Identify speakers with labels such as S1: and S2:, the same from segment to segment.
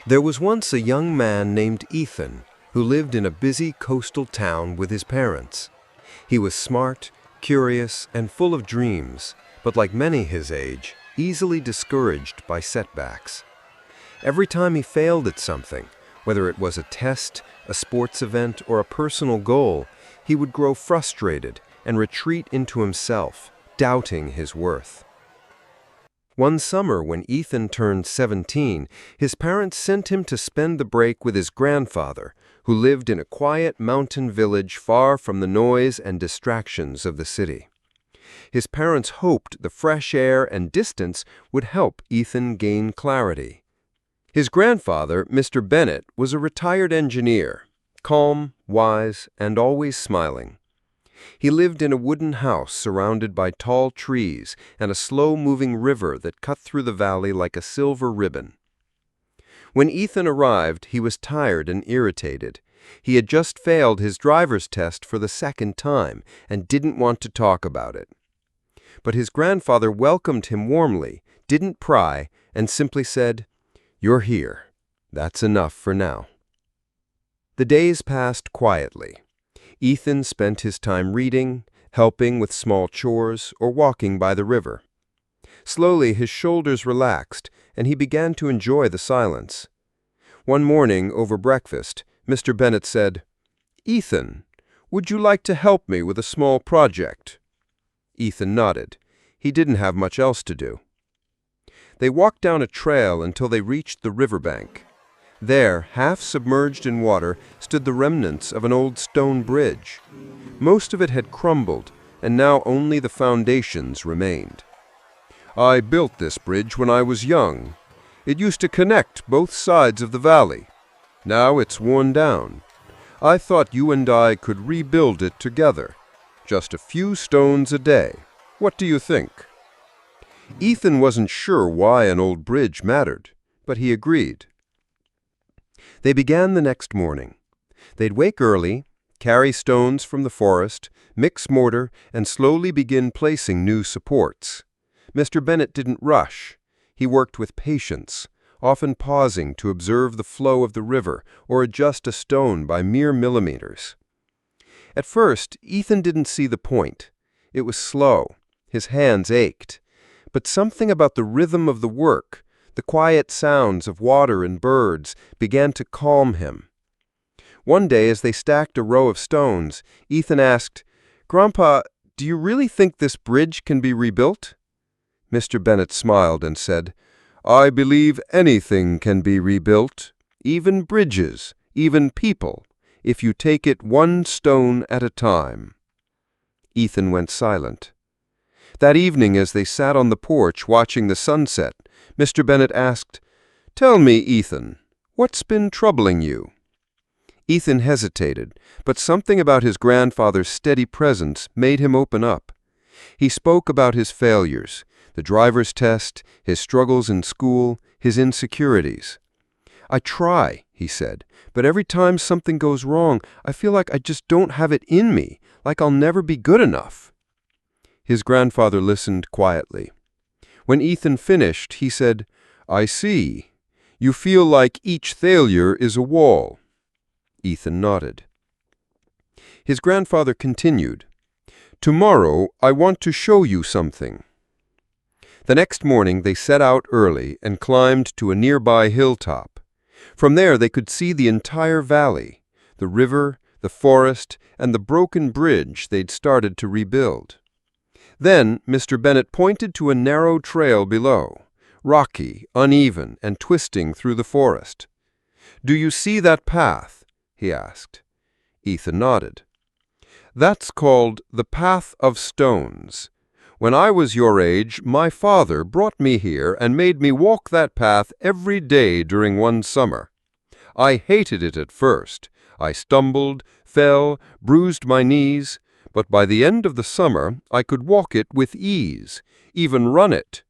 S1: There was once a young man named Ethan who lived in a busy coastal town with his parents. He was smart, curious, and full of dreams, but like many his age, easily discouraged by setbacks. Every time he failed at something, whether it was a test, a sports event, or a personal goal, he would grow frustrated and retreat into himself, doubting his worth. One summer when Ethan turned 17, his parents sent him to spend the break with his grandfather, who lived in a quiet mountain village far from the noise and distractions of the city. His parents hoped the fresh air and distance would help Ethan gain clarity. His grandfather, Mr. Bennett, was a retired engineer, calm, wise, and always smiling. He lived in a wooden house surrounded by tall trees and a slow-moving river that cut through the valley like a silver ribbon. When Ethan arrived, he was tired and irritated. He had just failed his driver's test for the second time and didn't want to talk about it. But his grandfather welcomed him warmly, didn't pry, and simply said, "You're here. That's enough for now." The days passed quietly. Ethan spent his time reading, helping with small chores, or walking by the river. Slowly, his shoulders relaxed, and he began to enjoy the silence. One morning, over breakfast, Mr. Bennett said, "Ethan, would you like to help me with a small project?" Ethan nodded. He didn't have much else to do. They walked down a trail until they reached the riverbank. There, half submerged in water, stood the remnants of an old stone bridge. Most of it had crumbled, and now only the foundations remained. "I built this bridge when I was young. It used to connect both sides of the valley. Now it's worn down. I thought you and I could rebuild it together. Just a few stones a day. What do you think?" Ethan wasn't sure why an old bridge mattered, but he agreed. They began the next morning. They'd wake early, carry stones from the forest, mix mortar, and slowly begin placing new supports. Mr. Bennett didn't rush. He worked with patience, often pausing to observe the flow of the river or adjust a stone by mere millimeters. At first, Ethan didn't see the point. It was slow. His hands ached. But something about the rhythm of the work, the quiet sounds of water and birds, began to calm him. One day, as they stacked a row of stones, Ethan asked, "Grandpa, do you really think this bridge can be rebuilt?" Mr. Bennett smiled and said, "I believe anything can be rebuilt, even bridges, even people, if you take it one stone at a time." Ethan went silent. That evening, as they sat on the porch watching the sunset, Mr. Bennett asked, "Tell me, Ethan, what's been troubling you?" Ethan hesitated, but something about his grandfather's steady presence made him open up. He spoke about his failures, the driver's test, his struggles in school, his insecurities. "I try," he said, "but every time something goes wrong, I feel like I just don't have it in me, like I'll never be good enough." His grandfather listened quietly. When Ethan finished, he said, "I see. You feel like each failure is a wall." Ethan nodded. His grandfather continued, "Tomorrow, I want to show you something." The next morning, they set out early and climbed to a nearby hilltop. From there, they could see the entire valley, the river, the forest, and the broken bridge they'd started to rebuild. Then Mr. Bennett pointed to a narrow trail below, rocky, uneven, and twisting through the forest. "Do you see that path?" he asked. Ethan nodded. "That's called the Path of Stones. When I was your age, my father brought me here and made me walk that path every day during one summer. I hated it at first. I stumbled, fell, bruised my knees, but by the end of the summer, I could walk it with ease, even run it.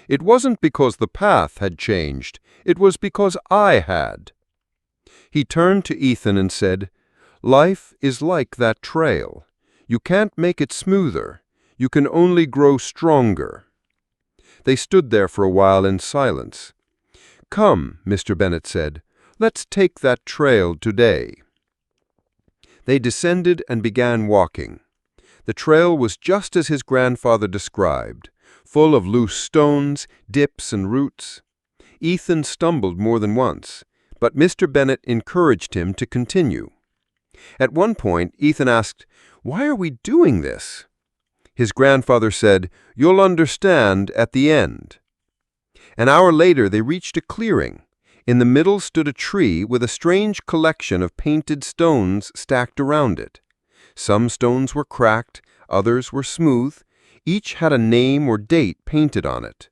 S1: It wasn't because the path had changed. It was because I had." He turned to Ethan and said, "Life is like that trail. You can't make it smoother. You can only grow stronger." They stood there for a while in silence. "Come," Mr. Bennet said, "let's take that trail today." They descended and began walking. The trail was just as his grandfather described, full of loose stones, dips, and roots. Ethan stumbled more than once, but Mr. Bennet encouraged him to continue. At one point, Ethan asked, "Why are we doing this?" His grandfather said, "You'll understand at the end." An hour later, they reached a clearing. In the middle stood a tree with a strange collection of painted stones stacked around it. Some stones were cracked, others were smooth. Each had a name or date painted on it.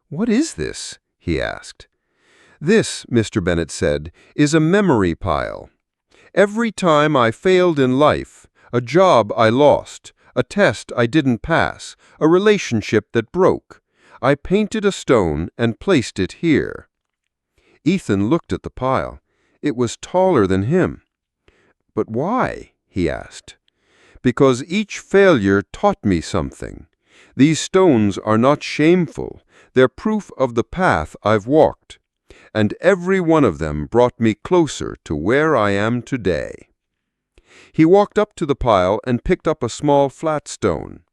S1: "What is this?" he asked. "This," Mr. Bennet said, "is a memory pile. Every time I failed in life, a job I lost, a test I didn't pass, a relationship that broke, I painted a stone and placed it here." Ethan looked at the pile. It was taller than him. "But why?" he asked. "Because each failure taught me something. These stones are not shameful. They're proof of the path I've walked. And every one of them brought me closer to where I am today." He walked up to the pile and picked up a small flat stone.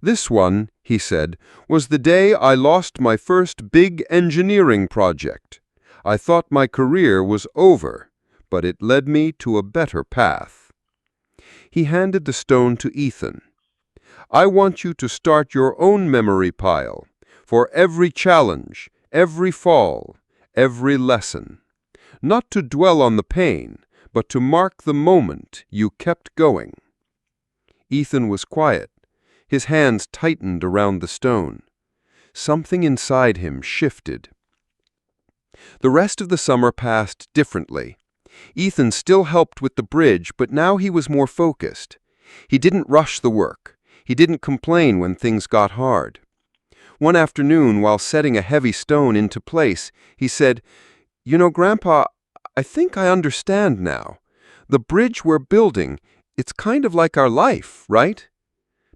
S1: "This one," he said, "was the day I lost my first big engineering project. I thought my career was over, but it led me to a better path." He handed the stone to Ethan. "I want you to start your own memory pile for every challenge, every fall, every lesson. Not to dwell on the pain, but to mark the moment you kept going." Ethan was quiet. His hands tightened around the stone. Something inside him shifted. The rest of the summer passed differently. Ethan still helped with the bridge, but now he was more focused. He didn't rush the work. He didn't complain when things got hard. One afternoon, while setting a heavy stone into place, he said, "You know, Grandpa, I think I understand now. The bridge we're building, it's kind of like our life, right?"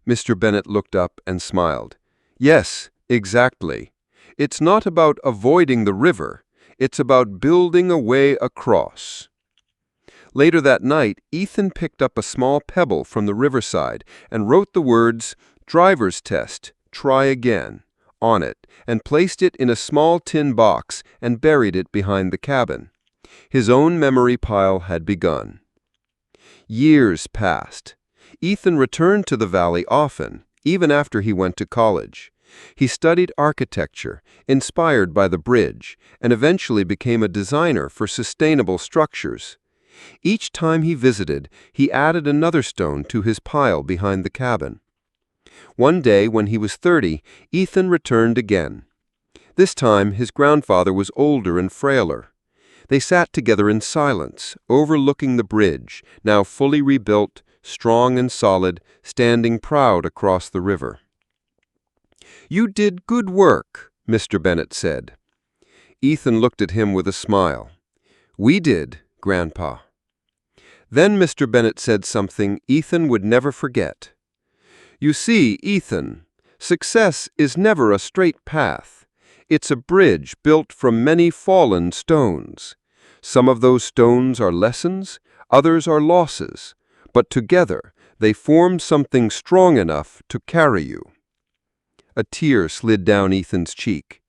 S1: Mr. Bennet looked up and smiled. "Yes, exactly. It's not about avoiding the river. It's about building a way across." Later that night, Ethan picked up a small pebble from the riverside and wrote the words, "Driver's test, try again," on it, and placed it in a small tin box and buried it behind the cabin. His own memory pile had begun. Years passed. Ethan returned to the valley often, even after he went to college. He studied architecture, inspired by the bridge, and eventually became a designer for sustainable structures. Each time he visited, he added another stone to his pile behind the cabin. One day, when he was 30, Ethan returned again. This time, his grandfather was older and frailer. They sat together in silence, overlooking the bridge, now fully rebuilt, strong and solid, standing proud across the river. "You did good work," Mr. Bennet said. Ethan looked at him with a smile. "We did, Grandpa." Then Mr. Bennet said something Ethan would never forget. "You see, Ethan, success is never a straight path. It's a bridge built from many fallen stones. Some of those stones are lessons, others are losses, but together they form something strong enough to carry you." A tear slid down Ethan's cheek.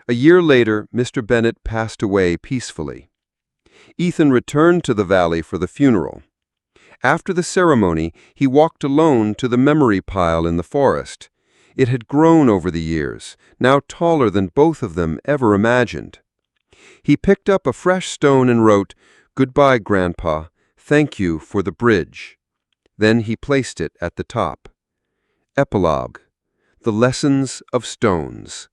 S1: A year later, Mr. Bennet passed away peacefully. Ethan returned to the valley for the funeral. After the ceremony, he walked alone to the memory pile in the forest. It had grown over the years, now taller than both of them ever imagined. He picked up a fresh stone and wrote, "Goodbye, Grandpa. Thank you for the bridge." Then he placed it at the top. Epilogue: The Lessons of Stones.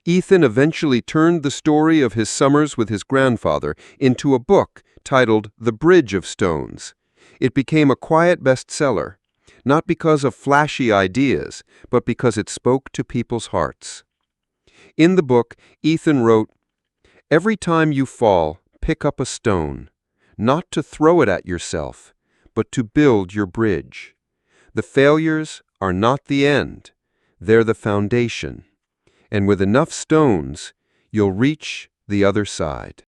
S1: Ethan eventually turned the story of his summers with his grandfather into a book titled The Bridge of Stones. It became a quiet bestseller, not because of flashy ideas, but because it spoke to people's hearts. In the book, Ethan wrote, "Every time you fall, pick up a stone, not to throw it at yourself, but to build your bridge. The failures are not the end, they're the foundation. And with enough stones, you'll reach the other side.